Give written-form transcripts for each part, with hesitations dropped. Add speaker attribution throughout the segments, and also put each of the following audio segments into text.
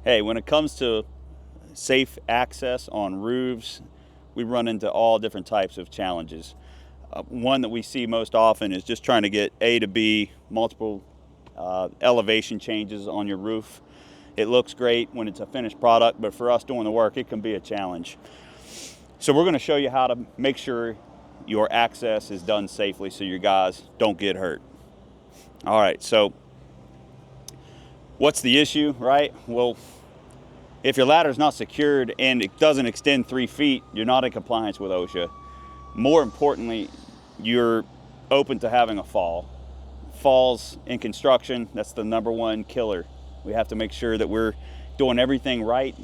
Speaker 1: Hey, when it comes to safe access on roofs, we run into all different types of challenges. One that we see most often is just trying to get A to B, multiple elevation changes on your roof. It looks great when it's a finished product, but for us doing the work, it can be a challenge. So we're going to show you how to make sure your access is done safely so your guys don't get hurt. All right, so what's the issue, right? Well, if your ladder is not secured and it doesn't extend 3 feet, you're not in compliance with OSHA. More importantly, you're open to having a fall. Falls in construction, that's the #1 killer. We have to make sure that we're doing everything right,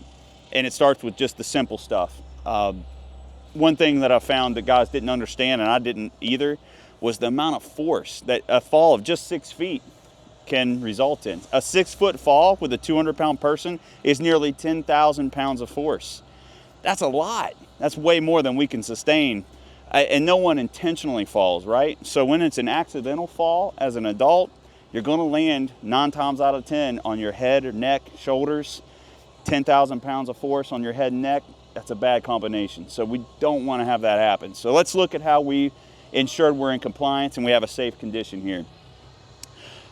Speaker 1: and it starts with just the simple stuff. One thing that I found that guys didn't understand, and I didn't either, was the amount of force that a fall of just 6 feet can result in. A 6-foot fall with a 200-pound person is nearly 10,000 pounds of force. That's a lot. That's way more than we can sustain. And no one intentionally falls, right? So when it's an accidental fall as an adult, you're going to land 9 times out of 10 on your head or neck, shoulders. 10,000 pounds of force on your head and neck, that's a bad combination. So we don't want to have that happen. So let's look at how we ensured we're in compliance and we have a safe condition here.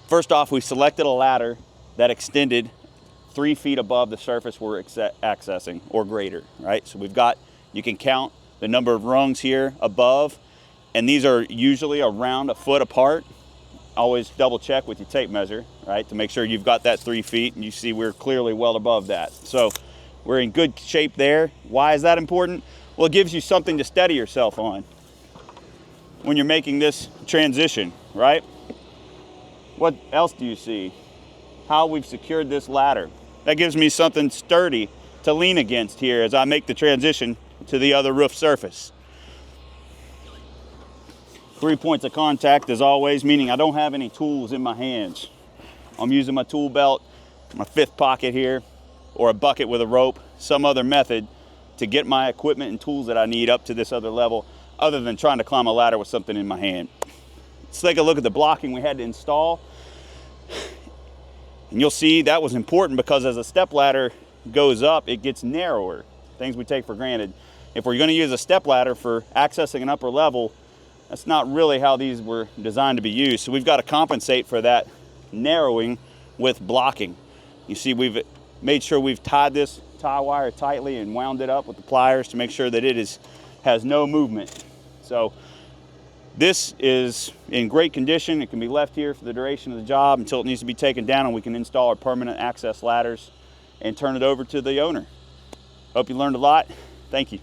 Speaker 1: First off, we selected a ladder that extended 3 feet above the surface we're accessing or greater, right? So you can count the number of rungs here above, and these are usually around a foot apart. Always double check with your tape measure, right, to make sure you've got that 3 feet, and you see we're clearly well above that. So we're in good shape there. Why is that important? Well, it gives you something to steady yourself on when you're making this transition, right? What else do you see? How we've secured this ladder. That gives me something sturdy to lean against here as I make the transition to the other roof surface. 3 points of contact as always, meaning I don't have any tools in my hands. I'm using my tool belt, my 5th pocket here, or a bucket with a rope, some other method to get my equipment and tools that I need up to this other level, other than trying to climb a ladder with something in my hand. Let's take a look at the blocking we had to install. And you'll see that was important because as a step ladder goes up, it gets narrower. Things we take for granted. If we're going to use a step ladder for accessing an upper level, that's not really how these were designed to be used. So we've got to compensate for that narrowing with blocking. You see, we've made sure we've tied this tie wire tightly and wound it up with the pliers to make sure that it has no movement. So this is in great condition. It can be left here for the duration of the job until it needs to be taken down, and we can install our permanent access ladders and turn it over to the owner. Hope you learned a lot. Thank you.